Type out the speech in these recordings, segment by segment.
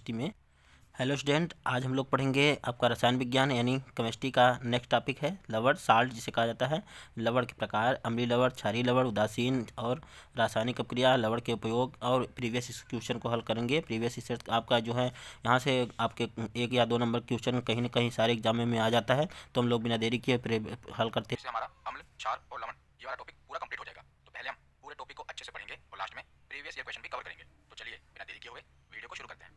Chemistry में। Hello student, आज हम लोग पढ़ेंगे आपका रसायन विज्ञान यानी केमिस्ट्री का नेक्स्ट टॉपिक है लवण, साल्ट जिसे कहा जाता है। लवण के प्रकार, अम्लीय लवण, क्षारीय लवण, उदासीन और रासायनिक अपक्रिया, लवण के उपयोग और प्रीवियस क्वेश्चन को हल करेंगे। प्रीवियस सेट आपका जो है यहाँ से आपके 1 या 2 नंबर क्वेश्चन कहीं ना कहीं सारे एग्जाम में आ जाता है, तो हम लोग बिना देरी किए हल करते हैं। इससे हमारा अम्ल, क्षार और लवण ये वाला टॉपिक पूरा कंप्लीट हो जाएगा। तो पहले हम पूरे टॉपिक को अच्छे से पढ़ेंगे और लास्ट में प्रीवियस ईयर क्वेश्चन भी कवर करेंगे। तो चलिए बिना देरी किए हुए वीडियो को शुरू करते हैं।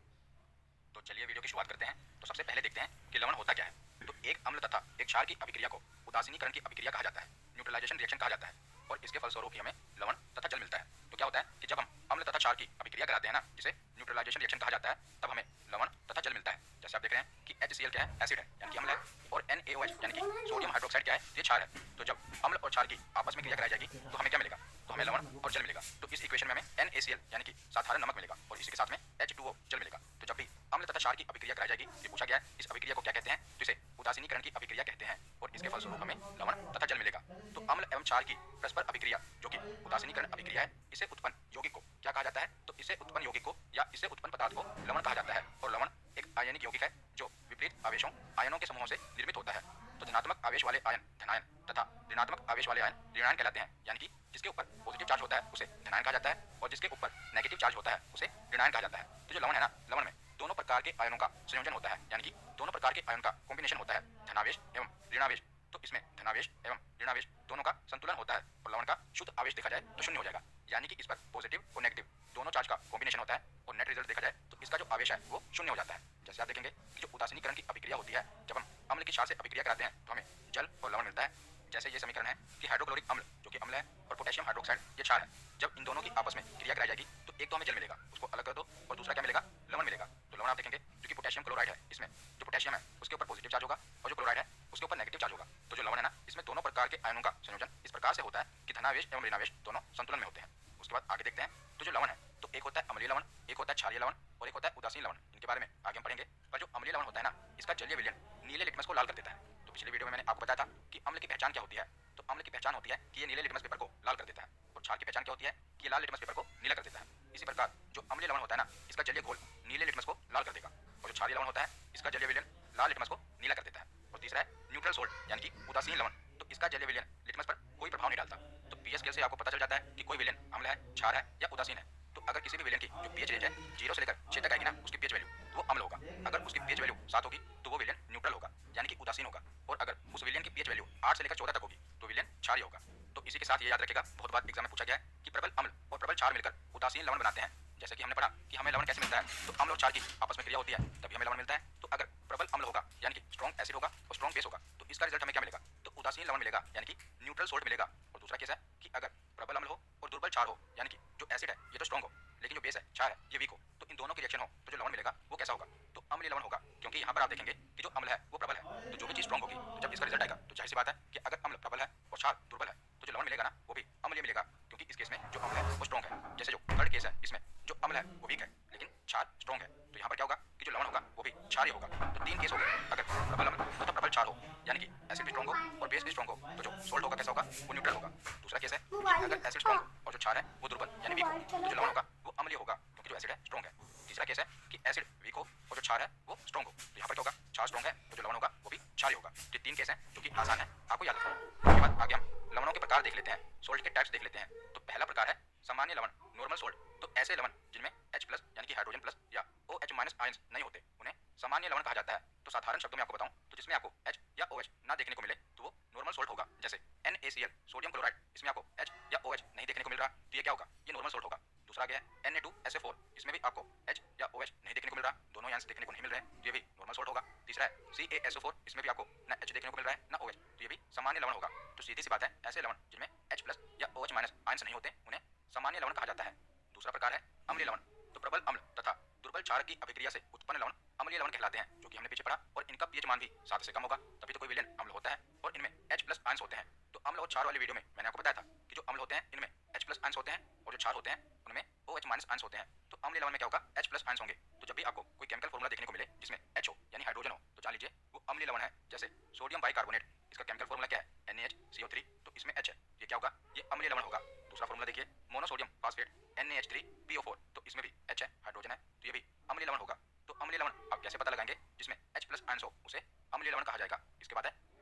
तो चलिए वीडियो की शुरुआत करते हैं। तो सबसे पहले देखते हैं कि लवण होता क्या है। तो एक अम्ल तथा एक क्षार की अभिक्रिया को उदासीनीकरण की अभिक्रिया कहा जाता है, न्यूट्रलाइजेशन रिएक्शन कहा जाता है, और इसके फलस्वरूप ही हमें लवण तथा जल मिलता है। तो क्या होता है कि जब हम अम्ल तथा क्षार की अभिक्रिया कराते हैं ना, जिसे न्यूट्रलाइजेशन रिएक्शन कहा जाता है, तब हमें लवण तथा जल मिलता है। जैसे आप देख रहे हैं कि HCl क्या है, एसिड है यानी कि अम्ल है, और NaOH यानी कि सोडियम हाइड्रोक्साइड क्या है, ये क्षार है। तो जब अम्ल और क्षार की आपस में क्रिया कराई जाएगी तो हमें क्या मिलेगा, तो हमें लवण और जल मिलेगा। तो इस इक्वेशन में हमें NaCl यानी कि साधारण नमक मिलेगा और इसी के साथ में H2O जल मिलेगा। तो जब भी अम्ल तथा क्षार की अभिक्रिया कराई जाएगी, ये पूछा गया है इस अभिक्रिया को क्या कहते हैं, तो इसे उदासीनीकरण की अभिक्रिया कहते हैं, और इसके फलस्वरूप हमें लवण तथा जल मिलेगा। तो अम्ल एवं क्षार की परस्पर अभिक्रिया जो कि उदासीनीकरण अभिक्रिया है, इसे उत्पन्न यौगिक को क्या कहा जाता है, तो इसे उत्पन्न यौगिक को या इसे उत्पन्न पदार्थ को लवण कहा जाता है। और लवण एक आयनिक यौगिक है जो विपरीत आवेशों आयनों के समूहों से निर्मित होता है। तो धनात्मक आवेश वाले आयन धनायन तथा ऋणात्मक आवेश वाले आयन ऋणायन कहलाते हैं, यानी कि जिसके ऊपर पॉजिटिव चार्ज होता है उसे धनायन कहा जाता है और जिसके ऊपर नेगेटिव चार्ज होता है उसे ऋणायन कहा जाता है। तो जो लवण है ना, लवण में दोनों प्रकार के आयनों का संयोजन होता है, यानी कि दोनों प्रकार के आयन का कॉम्बिनेशन होता है, धनावेश एवं ऋणावेश। तो इसमें धनावेश एवं ऋणावेश दोनों का संतुलन होता है और लवण का शुद्ध आवेश देखा जाए तो शून्य हो जाएगा, यानी कि इस पर पॉजिटिव और नेगेटिव दोनों चार्ज का कॉम्बिनेशन होता है और नेट रिजल्ट देखा जाए तो इसका जो आवेश है वो शून्य हो जाता है। जैसे आप देखेंगे कि जो उदासीनीकरण की अभिक्रिया होती है, जब हम अम्ल की क्षार से अभिक्रिया कराते हैं तो हमें जल और लवण मिलता है। जैसे ये समीकरण है कि हाइड्रोक्लोरिक अम्ल जो कि अम्ल है और पोटेशियम हाइड्रोक्साइड ये क्षार है, जब इन दोनों की आपस में क्रिया कराई जाएगी तो एक तो हमें जल मिलेगा, उसको अलग कर दो, और दूसरा क्या मिलेगा, लवण मिलेगा। तो लवण आप देखेंगे जो कि पोटेशियम क्लोराइड है, इसमें जो पोटेशियम है उसके ऊपर पॉजिटिव चार्ज होगा और जो क्लोराइड है उसके ऊपर नेगेटिव चार्ज होगा। तो जो लवण है ना, इसमें दोनों प्रकार के आयनों का संयोजन इस प्रकार से होता है कि धनावेश एवं ऋणावेश दोनों संतुलन में होते हैं। उसके बाद आगे देखते हैं, तो जो लवण है तो एक होता है अम्लीय लवण, एक होता है क्षारीय लवण और एक होता है उदासीन लवण। इनके बारे में आगे हम पढ़ेंगे। पर जो अम्लीय लवण होता है ना, इसका जलीय विलयन नीले लिटमस को लाल कर देता है। तो पिछले वीडियो में मैंने आपको बताया था कि अम्ल की पहचान क्या होती है। तो अम्ल की पहचान होती है कि ये नीले लिटमस पेपर को लाल कर देता है, और क्षार की पहचान क्या होती है कि ये लाल लिटमस पेपर को नीला कर देता है। इसी प्रकार जो अम्लीय लवण होता है ना, इसका जलीय घोल नीले लिटमस को लाल कर देगा, और जो क्षारीय लवण होता है इसका जलीय विलयन लाल लिटमस को नीला कर देता है। और तीसरा है न्यूट्रल सोल्ट यानी कि उदासीन लवण। तो इसका जलीय विलयन लिटमस पर कोई प्रभाव नहीं डालता। तो पीएच स्केल से आपको पता चल जाता है कि कोई विलयन अम्ल है, क्षार है या उदासीन है। तो अगर किसी भी विलयन की जो पीएच रेंज है 0 से लेकर 6 तक आएगी ना, उसकी पीएच वैल्यू, तो वो अम्ल होगा। अगर उसकी पीएच वैल्यू 7 होगी तो वो विलयन न्यूट्रल होगा यानी कि उदासीन होगा, और अगर उस विलयन की पीएच वैल्यू 8 से लेकर 14 तक होगी तो विलयन क्षारीय होगा। तो इसी के साथ ये याद रखेगा, बहुत बार एग्जाम में पूछा गया है कि प्रबल अम्ल और प्रबल क्षार मिलकर उदासीन लवण बनाते हैं। जैसे कि हमने पढ़ा कि हमें लवण कैसे मिलता है, तो अम्ल और क्षार की आपस में क्रिया होती है तभी हमें लवण मिलता है। तो अगर प्रबल अम्ल होगा यानी कि स्ट्रॉन्ग एसिड होगा और स्ट्रॉन्ग बेस होगा, तो इसका रिजल्ट हमें क्या मिलेगा, तो उदासीन लवण मिलेगा यानी कि न्यूट्रल सोल्ट मिलेगा। और दूसरा केस है कि अगर प्रबल अम्ल हो और दुर्बल क्षार हो, यानी कि जो एसिड है ये तो स्ट्रॉन्ग हो लेकिन जो बेस है क्षार है ये वीक हो, तो इन दोनों की रिएक्शन हो तो जो लवण मिलेगा वो कैसा होगा, तो अम्लीय लवण होगा। क्योंकि यहाँ पर आप देखेंगे कि जो अम्ल है वो प्रबल है, तो जो भी चीज स्ट्रॉन्ग होगी तो जब इसका रिजल्ट आएगा तो जाहिर सी बात है कि अगर अम्ल प्रबल है और क्षार दुर्बल है तो जो लवण मिलेगा ना वो भी अम्लीय मिलेगा, क्योंकि इस केस में जो अम्ल है वो स्ट्रॉन्ग है। जैसे जो थर्ड केस है इसमें जो अम्ल है वो वीक है लेकिन क्षार स्ट्रॉन्ग है, तो यहाँ पर क्या होगा कि जो लवण होगा वो भी क्षारीय होगा। तो 3 केस हो गए, अगर प्रबल अम्ल तथा प्रबल क्षार हो यानी कि एसिड भी स्ट्रॉन्ग हो और बेस भी स्ट्रॉन्ग हो, तो जो सोल्ट होगा कैसा होगा, वो न्यूट्रल होगा। दूसरा केस है कि अगर एसिड स्ट्रॉन्ग हो और जो क्षार है वो दुर्बल यानी वीक हो, तो जो लवण होगा वो अम्लीय होगा क्योंकि जो एसिड है स्ट्रॉन्ग है। तीसरा केस है कि एसिड वीक हो और जो क्षार है वो स्ट्रॉन्ग हो, तो यहाँ पर क्या होगा, क्षार स्ट्रॉन्ग है तो जो लवण होगा वो भी क्षारीय होगा। तो 3 केस हैं जो कि आसान है, आपको याद रखना। उसके बाद आगे हम लवणों के प्रकार देख लेते हैं, सोल्ट के टाइप्स देख लेते हैं। तो पहला प्रकार है सामान्य लवण, नॉर्मल सोल्ट। तो ऐसे लवण जिनमें H+ यानी कि हाइड्रोजन प्लस या OH- आयंस नहीं होते उन्हें सामान्य लवण कहा जाता है। तो साधारण शब्दों में आपको बताऊं तो जिसमें आपको H या OH ना देखने को मिले तो वो नॉर्मल सोल्ट होगा। जैसे NaCl सोडियम क्लोराइड, इसमें आपको H या OH नहीं देखने को मिल रहा तो ये क्या होगा, ये नॉर्मल सोल्ट होगा। दूसरा गया है Na2SO4, इसमें भी आपको H या OH नहीं देखने को मिल रहा, दोनों आयंस देखने को नहीं मिल रहे, तो ये भी नॉर्मल सोल्ट होगा। तीसरा है CaSO4, इसमें भी आपको ना H देखने को मिल रहा है ना OH, तो ये भी सामान्य लवण होगा। तो सीधी सी बात है, ऐसे लवण जिनमें H+ या OH- आयंस नहीं होते उन्हें सामान्य लवण कहा जाता है। दूसरा प्रकार है अम्लीय लवण। तो प्रबल अम्ल तथा दुर्बल क्षार की अभिक्रिया से उत्पन्न लवण अम्लीय लवण कहलाते हैं, जो कि हमने पीछे पढ़ा, और इनका पीएच मान भी 7 से कम होगा तभी तो कोई विलयन अम्ल होता है, और इनमें H+ आयंस होते हैं। तो अम्ल और क्षार वाली वीडियो में मैंने आपको बताया था कि जो अम्ल होते हैं इनमें H+ आयंस होते हैं और जो क्षार होते हैं उनमें OH- आयंस होते हैं। तो अम्लीय लवण में क्या होगा, H+ आयंस होंगे। तो जब भी आपको कोई केमिकल फॉर्मूला देखने को मिले जिसमें H हो यानी हाइड्रोजन हो तो जान लीजिए वो अम्लीय लवण है। जैसे सोडियम बाइकार्बोनेट, इसका केमिकल फॉर्मूला क्या है, NaHCO3, तो इसमें H है, ये क्या होगा, ये अम्लीय लवण होगा। दूसरा फॉर्मूला देखिए, मोनोसोडियम फास्फेट NaH3PO4, तो इसमें भी H है, हाइड्रोजन है, तो ये भी अम्लीय लवण होगा। तो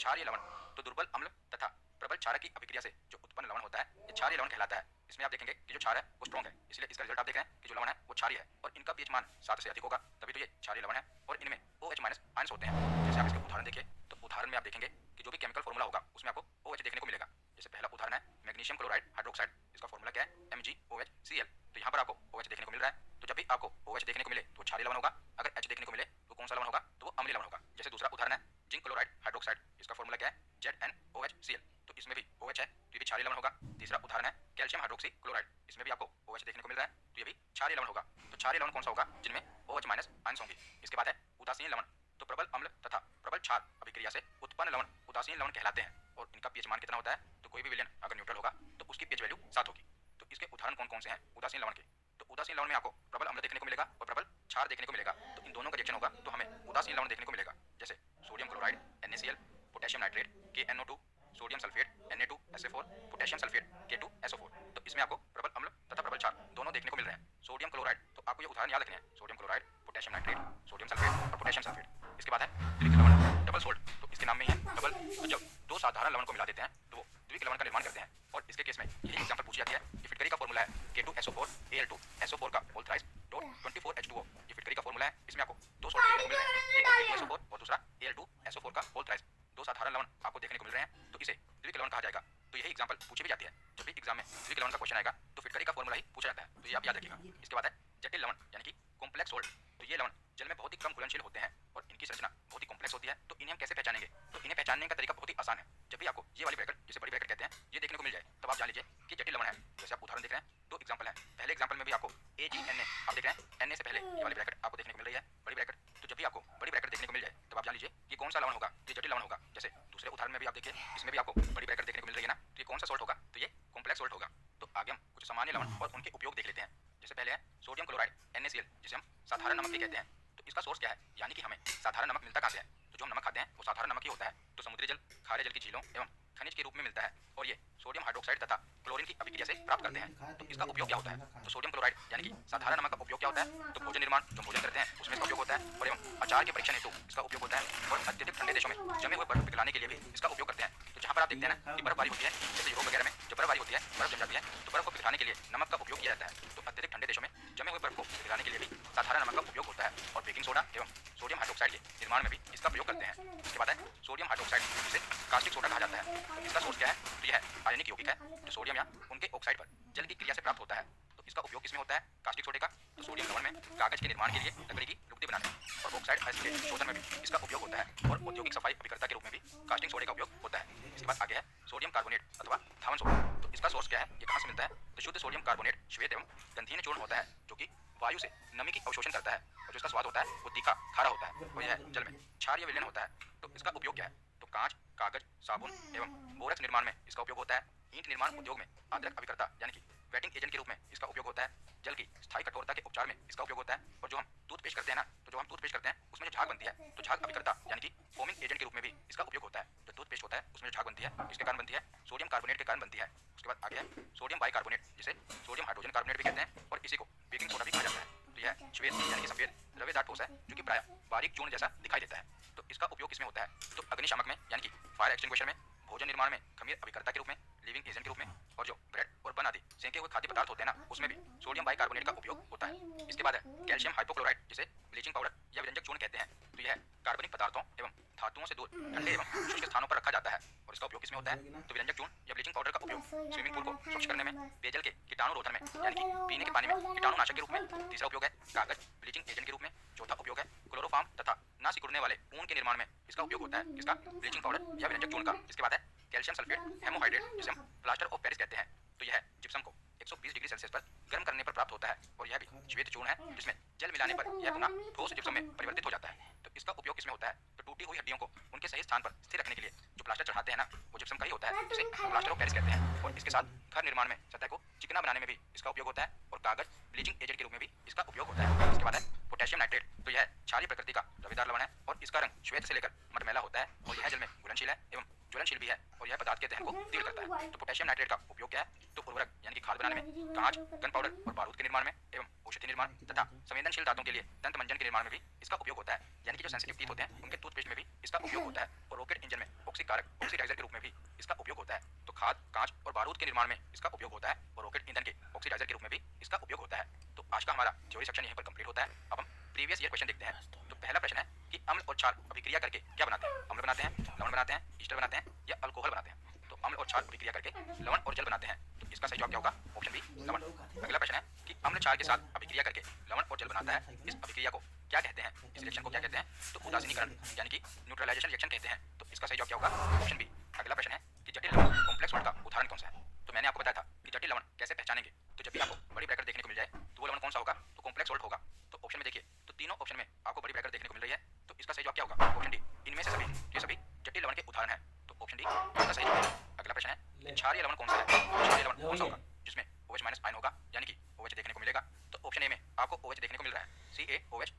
क्षारीय लवण, तो दुर्बल अम्ल तथा प्रबल क्षारक की अभिक्रिया से जो उत्पन्न लवण होता है ये क्षारीय लवण कहलाता है। इसमें आप देखेंगे कि जो क्षार है वो स्ट्रॉन्ग है, इसलिए इसका रिजल्ट आप देख रहे हैं कि जो लवण है वो क्षारीय है और इनका पीएच मान 7 से अधिक होगा, तभी तो ये क्षारीय लवण है। और इनमें OH माइनस आयंस होते हैं। जैसे आप इसके उदाहरण देखिए तो उदाहरण में आप देखेंगे कि जो भी केमिकल फॉर्मूला होगा उसमें आपको OH देखने को मिलेगा। जैसे पहला उदाहरण है मैग्नीशियम क्लोराइड हाइड्रोक्साइड, इसका फॉर्मूला क्या है MgOHCl। तो यहाँ पर आपको OH देखने को मिल रहा है, तो जब भी आपको OH देखने को मिले तो क्षारीय लवण होगा, अगर H देखने को मिले तो कौन सा लवण होगा, तो वो अम्लीय लवण होगा। जैसे दूसरा उदाहरण है जिंक क्लोराइड हाइड्रोक्साइड, इसका फॉर्मूला क्या है ZnOHCl, तो इसमें भी OH है तो ये भी क्षारीय लवण होगा। तीसरा उदाहरण है कैल्शियम हाइड्रोक्सी क्लोराइड, इसमें भी आपको OH देखने को मिल रहा है तो ये भी क्षारीय लवण होगा। तो क्षारीय लवण कौन सा होगा, जिनमें OH माइनस आयंस होंगे। इसके बाद है उदासीन लवण, तो प्रबल अम्ल तथा प्रबल क्षार अभिक्रिया से उत्पन्न लवण उदासीन लवण कहलाते हैं और इनका पीएच मान कितना होता है, तो कोई भी विलयन अगर न्यूट्रल होगा तो उसकी पीएच वैल्यू 7 होगी। तो इसके उदाहरण कौन कौन से हैं उदासीन लवण के, तो उदासीन लवण में आपको प्रबल अम्ल देखने को मिलेगा और प्रबल क्षार देखने को मिलेगा। तो इन दोनों का रिएक्शन होगा तो हमें उदासीन लवण देखने को मिलेगा। जैसे sodium chloride NaCl, potassium nitrate KNO2, sodium sulphate Na2SO4, potassium sulphate K2SO4, तो इसमें आपको प्रबल अम्ल तथा प्रबल क्षार दोनों देखने को मिल रहे हैं। सोडियम क्लोराइड, तो आपको ये उदाहरण याद रखने हैं, sodium chloride, potassium nitrate, sodium sulphate और पोटेशियम सल्फेट। इसके बाद है द्विक लवण डबल सोल्ट, तो इसके नाम में ही है डबल। तो जब दो साधारण लवण को मिला देते हैं तो वो द्विक लवण का निर्माण करते हैं और इसके केस में यही एग्जांपल पूछी जाती है कि फिटकरी का फॉर्मूला है K2SO4 Al2SO4 का होल थ्राइस डॉट 24H2O, ये फिटकरी का फॉर्मूला है। इसमें आपको दो सोल्ट देखने को मिल रहे हैं, एक K2SO4 और दूसरा Al2SO4 का होल थ्राइस, दो साधारण लवण आपको देखने को मिल रहे हैं, तो इसे द्विक लवण कहा जाएगा। तो यही एग्जांपल पूछी भी जाती है, जब भी एग्जाम में द्विक लवण का क्वेश्चन आएगा तो फिटकरी का फॉर्मूला ही पूछा जाता है, तो ये आप याद रखिएगा। इसके बाद है जटिल लवण यानी कि कॉम्प्लेक्स सोल्ट, तो ये लवण जल में बहुत ही कम घुलनशील होते हैं और इनकी संरचना बहुत ही कॉम्प्लेक्स होती है। तो इन्हें हम कैसे पहचानेंगे, तो इन्हें पहचानने का तरीका बहुत ही आसान है। जब भी आपको ये वाली ब्रैकेट, जिसे बड़ी ब्रैकेट कहते हैं, ये देखने को मिल जाए तब आप जान लीजिए कि जटिल लवण है। जैसे आप उदाहरण देख रहे हैं, दो एग्जांपल है। पहले एग्जांपल में भी आपको AgNa आप देख रहे हैं, Na से पहले ये वाली ब्रैकेट आपको देखने को मिल रही है बड़ी ब्रैकेट। तो जब भी आपको बड़ी ब्रैकेट देखने को मिल जाए तब आप जान लीजिए कि कौन सा लवण होगा, ये जटिल लवण होगा। जैसे दूसरे उदाहरण में भी आप देखिए, इसमें भी आपको बड़ी ब्रैकेट देखने को मिल रही है ना, तो ये कौन सा सोल्ट होगा, तो ये कॉम्प्लेक्स सोल्ट होगा। तो आगे हम कुछ सामान्य लवण और उनके उपयोग देख लेते हैं। जैसे पहले है सोडियम क्लोराइड NaCl, जिसे हम साधारण नमक भी कहते हैं। तो इसका सोर्स क्या है, यानी कि हमें साधारण नमक मिलता कहाँ से है, तो जो हम नमक खाते हैं वो साधारण नमक ही होता है। तो समुद्री जल, खारे जल की झीलों एवं खनिज के रूप में मिलता है और ये सोडियम हाइड्रोक्साइड तथा क्लोरीन की अभिक्रिया से प्राप्त करते हैं। तो इसका उपयोग क्या होता है, तो सोडियम क्लोराइड यानी कि साधारण नमक का उपयोग क्या होता है, तो भोजन निर्माण, जो भोजन करते हैं उसमें इसका उपयोग होता है और एवं अचार के परीक्षण हेतु इसका उपयोग होता है और अत्यधिक ठंडे देशों में जमे हुए बर्फ पिघलाने के लिए भी इसका उपयोग करते हैं। तो जहाँ पर आप देखते हैं ना कि बर्फबारी होती है, जैसे यूरोप वगैरह में जब बर्फबारी होती है, बर्फ जम जाती है, तो बर्फ को पिघलाने के लिए नमक का उपयोग किया जाता है। तो अत्यधिक ठंडे देशों में जमे हुए बर्फ को पिघलाने के लिए भी साधारण नमक का उपयोग होता है और बेकिंग सोडा एवं सोडियम हाइड्रोक्साइड के निर्माण में भी इसका प्रयोग करते हैं। इसके बाद है सोडियम हाइड्रोक्साइड, जिसे कास्टिक सोडा कहा जाता है। तो इसका सोर्स क्या है, तो यह है आयनिक यौगिक है जो सोडियम या उनके ऑक्साइड पर जल की क्रिया से प्राप्त होता है। तो इसका उपयोग किसमें होता है, कास्टिक सोडे का, तो सोडियम लवण में कागज के निर्माण के लिए लकड़ी की लुगदी बनाने और ऑक्साइड आइसोलेट शोधन में भी इसका उपयोग होता है और औद्योगिक सफाई अभिकर्ता के रूप में भी कास्टिक सोडे का उपयोग होता है। इसके बाद आगे है सोडियम कार्बोनेट अथवा धावन सोडा। तो इसका सोर्स क्या है, ये कहाँ से मिलता है, तो शुद्ध सोडियम कार्बोनेट श्वेत एवं गंधहीन चूर्ण होता है जो कि वायु से नमी की अवशोषण करता है और जो इसका स्वाद होता है वो तीखा खारा होता है और यह जल में क्षारीय विलयन होता है। तो इसका उपयोग क्या है, तो कांच, कागज, साबुन एवं बोरक्स निर्माण में इसका उपयोग होता है। ईंट निर्माण उद्योग में आद्रक अभिकर्ता यानी कि वेटिंग एजेंट के रूप में इसका उपयोग होता है। जल की स्थायी कठोरता के उपचार में इसका उपयोग होता है और जो हम टूथपेस्ट करते हैं ना, तो जो हम टूथपेस्ट करते हैं उसमें जो झाग बनती है, तो झाग अभिकर्ता यानी कि फोमिंग एजेंट के रूप में भी इसका उपयोग होता है। जो टूथपेस्ट होता है उसमें जो झाग बनती है इसके कारण बनती है, सोडियम कार्बोनेट के कारण बनती है। उसके बाद आगे है सोडियम बाइकार्बोनेट, जिसे सोडियम हाइड्रोजन कार्बोनेट भी कहते हैं और इसी को बेकिंग सोडा भी कहा जाता है। तो यह श्वेत यानी कि सफेद द्रव्यदार ठोस है जो कि प्राय बारीक चूर्ण जैसा दिखाई देता है। तो इसका उपयोग किसमें होता है, तो अग्निशामक में यानी कि फायर एक्सटिंग्विशर में, भोजन निर्माण में खमीर अभिकर्ता के रूप में, लिविंग एजेंट के रूप में और जो ब्रेड और बन आदि सेंके हुए खाद्य पदार्थ होते हैं ना उसमें भी सोडियम बाइकार्बोनेट का उपयोग होता है। इसके बाद है कैल्शियम हाइपोक्लोराइड, जिसे ब्लीचिंग पाउडर या व्यंजक चूर्ण कहते हैं। तो यह कार्बनिक पदार्थों एवं धातुओं से दूर ठंडे एवं शुष्क स्थानों पर रखा जाता है और इसका उपयोग किसमें होता है, तो व्यंजक चूर्ण या ब्लीचिंग पाउडर का उपयोग स्विमिंग पूल को स्वच्छ करने में, पेयजल के कीटाणु रोधन में यानी कि पीने के पानी में कीटाणुनाशक के रूप में। तीसरा उपयोग है कागज ब्लीचिंग एजेंट के रूप में। चौथा उपयोग है क्लोरोफॉर्म तथा ना सिकुड़ने वाले ऊन के निर्माण में इसका उपयोग होता है, इसका ब्लीचिंग पाउडर या व्यंजक चूर्ण का। इसके बाद है कैल्शियम सल्फेट हेमोहाइड्रेट, जिसे हम प्लास्टर ऑफ पेरिस कहते हैं। तो यह जिप्सम को 120 डिग्री सेल्सियस पर गर्म करने पर प्राप्त होता है और यह भी श्वेत चूर्ण है जिसमें जल मिलाने पर यह पुनः ठोस जिप्सम में परिवर्तित हो जाता है। तो इसका उपयोग किसमें होता है, तो टूटी हुई हड्डियों को उनके सही स्थान पर स्थिर रखने के लिए जो प्लास्टर चढ़ाते हैं ना, वो जिप्सम का ही होता है, जिसे प्लास्टर ऑफ पेरिस कहते हैं। और इसके साथ घर निर्माण में सतह को चिकना बनाने में भी इसका उपयोग होता है और कागज ब्लीचिंग एजेंट के रूप में भी इसका उपयोग होता है। इसके बाद है पोटेशियम नाइट्रेट, तो यह क्षारीय प्रकृति का द्रव्यदार लवण है और इसका रंग श्वेत से लेकर मटमैला होता है और यह जल में घुलनशील है एवं ज्वलनशील भी है और यह पदार्थ के दहन को तीव्र करता है। तो पोटेशियम नाइट्रेट का उपयोग क्या है? तो उर्वरक यानी कि खाद बनाने में, कांच, गन पाउडर और बारूद के निर्माण में एवं औषधि निर्माण तथा संवेदनशील दांतों के लिए दंत मंजन के निर्माण में भी इसका उपयोग होता है। यानी कि जो सेंसिटिव टीथ होते हैं उनके टूथपेस्ट में भी इसका उपयोग होता है। और रॉकेट इंजन में ऑक्सीडाइजर के रूप में भी इसका उपयोग होता है। तो खाद, कांच और बारूद के निर्माण में इसका उपयोग होता है और रॉकेट ईंधन के ऑक्सीडाइजर के रूप में भी इसका उपयोग होता है। तो आज का हमारा थ्योरी सेक्शन यहीं पर कंप्लीट होता है। अब हम प्रीवियस ईयर क्वेश्चन देखते हैं। तो पहला प्रश्न है कि अम्ल और क्षार अभिक्रिया करके क्या बनाते हैं? अम्ल बनाते हैं, लवण बनाते हैं, ईस्टर बनाते हैं या अल्कोहल बनाते हैं? तो अम्ल और क्षार अभिक्रिया करके लवण और जल बनाते हैं। तो इसका सही जवाब क्या होगा? ऑप्शन बी, लवण। अगला प्रश्न है कि अम्ल क्षार के साथ अभिक्रिया करके लवण और जल बनाता है। इस अभिक्रिया को क्या कहते हैं? इस रिएक्शन को क्या कहते हैं? तो उदासीनीकरण यानी कि न्यूट्रलाइजेशन रिएक्शन कहते हैं। तो इसका सही जवाब क्या होगा? Option B. अगला प्रश्न है कि जटिल लवण कॉम्प्लेक्स सॉल्ट का उदाहरण कौन सा है? तो मैंने आपको बताया था कि जटिल लवण कैसे पहचानेंगे। तो जब भी आपको बड़ी ब्रैकेट देखने को मिल जाए तो वो लवण कौन सा होगा? तो कॉम्प्लेक्स सॉल्ट होगा। तो ऑप्शन में देखिए, तो तीनों ऑप्शन में आपको बड़ी ब्रैकेट देखने को मिल रही है। तो इसका सही जवाब क्या होगा? Option D. इनमें से सभी ये सभी जटिल लवण के उदाहरण हैं। तो ऑप्शन डी इसका सही जवाब है। अगला प्रश्न है कि क्षारीय लवण कौन सा है? क्षारीय लवण कौन सा होगा जिसमें OH माइनस आयन होगा यानी कि OH देखने को मिलेगा? तो ऑप्शन ए में आपको OH देखने को मिल रहा है, CaOH।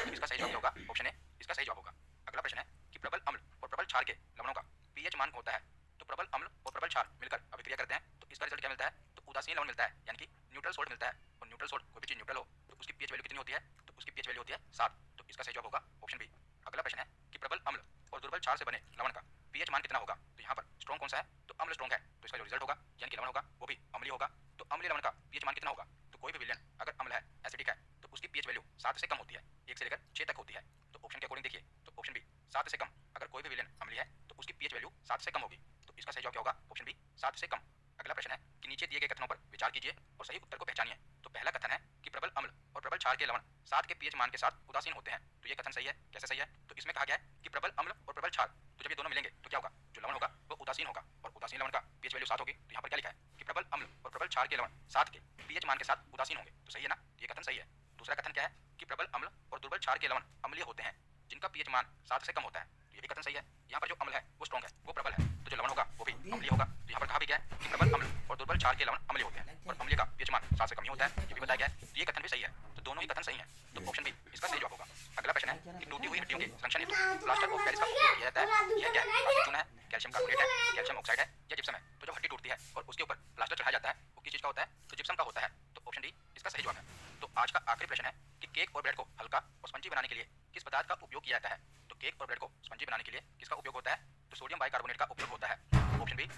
तो इसका सही जवाब क्या होगा? ऑप्शन ए इसका सही जवाब होगा। अगला प्रश्न है कि प्रबल अम्ल और प्रबल क्षार के लवणों का pH मान होता है। तो प्रबल अम्ल और प्रबल क्षार मिलकर अभिक्रिया करते हैं तो इसका रिजल्ट क्या मिलता है? तो उदासीन लवण मिलता है यानी कि न्यूट्रल सॉल्ट मिलता है। और न्यूट्रल सॉल्ट कोई भी चीज न्यूट्रल हो तो उसकी pH वैल्यू कितनी होती है? तो उसकी pH वैल्यू होती है 7। तो इसका सही जवाब होगा ऑप्शन बी। अगला प्रश्न है कि प्रबल अम्ल और दुर्बल क्षार से बने लवण का pH मान कितना होगा? तो यहाँ पर स्ट्रॉन्ग कौन सा है? तो अम्ल स्ट्रॉन्ग है। तो इसका जो रिजल्ट होगा यानी कि लवण होगा वो भी अम्लीय होगा। तो अम्लीय लवण का pH मान कितना होगा? तो कोई भी विलयन अगर अम्ल है, एसिडिक है, तो उसकी pH वैल्यू 7 से कम होती है, 1 से लेकर 6 तक होती है। तो ऑप्शन के अकॉर्डिंग देखिए, तो ऑप्शन बी 7 से कम। अगर कोई भी विलयन अम्लीय है तो उसकी pH वैल्यू 7 से कम होगी। तो इसका सही जवाब क्या होगा? ऑप्शन बी 7 से कम। अगला प्रश्न है कि नीचे दिए गए कथनों पर विचार कीजिए और सही उत्तर को पहचानिए। तो पहला कथन है कि प्रबल अम्ल और प्रबल क्षार के लवण 7 के pH मान के साथ उदासीन होते हैं। तो ये कथन सही है। कैसे सही है? तो इसमें कहा गया है कि प्रबल अम्ल और प्रबल क्षार, तो जब ये दोनों मिलेंगे तो क्या होगा? जो लवण होगा वो उदासीन होगा और उदासीन लवण का pH वैल्यू 7 होगी। तो यहाँ पर क्या लिखा है कि प्रबल अम्ल और प्रबल क्षार के लवण 7 के pH मान के साथ उदासीन होंगे। तो सही है ना? ये कथन सही है। दूसरा कथन क्या है कि प्रबल अम्ल और दुर्बल क्षार के लवण अम्लीय होते हैं जिनका pH मान 7 से कम होता है। तो ये भी कथन सही है। यहाँ पर जो अम्ल है वो स्ट्रॉन्ग है, वो प्रबल है, तो जो लवण होगा वो भी अम्लीय होगा। तो यहाँ पर कहा भी गया है कि प्रबल अम्ल और दुर्बल क्षार के लवण अम्लीय होते हैं और अम्लीय का pH मान 7 से कम ही होता है, ये भी बताया गया है। तो ये कथन भी सही है। तो दोनों ही कथन सही है। तो ऑप्शन बी इसका सही जवाब होगा। अगला प्रश्न है कि टूटी हुई हड्डियों के संरक्षण हेतु प्लास्टर ऑफ पेरिस का उपयोग किया जाता है। यह क्या है? प्लास्टिक चूना है, कैल्शियम कार्बोनेट है, कैल्शियम ऑक्साइड है या जिप्सम है? तो जब हड्डी टूटती है और उसके ऊपर प्लास्टर चढ़ाया जाता है वो किस चीज का होता है? तो जिप्सम का होता है। तो ऑप्शन डी इसका सही जवाब है। तो आज का आखिरी प्रश्न है कि केक और ब्रेड को हल्का और स्पंजी बनाने के लिए किस पदार्थ का उपयोग किया जाता है? तो केक और ब्रेड को स्पंजी बनाने के लिए किसका उपयोग होता है? तो सोडियम बाइकार्बोनेट का उपयोग होता है। Option B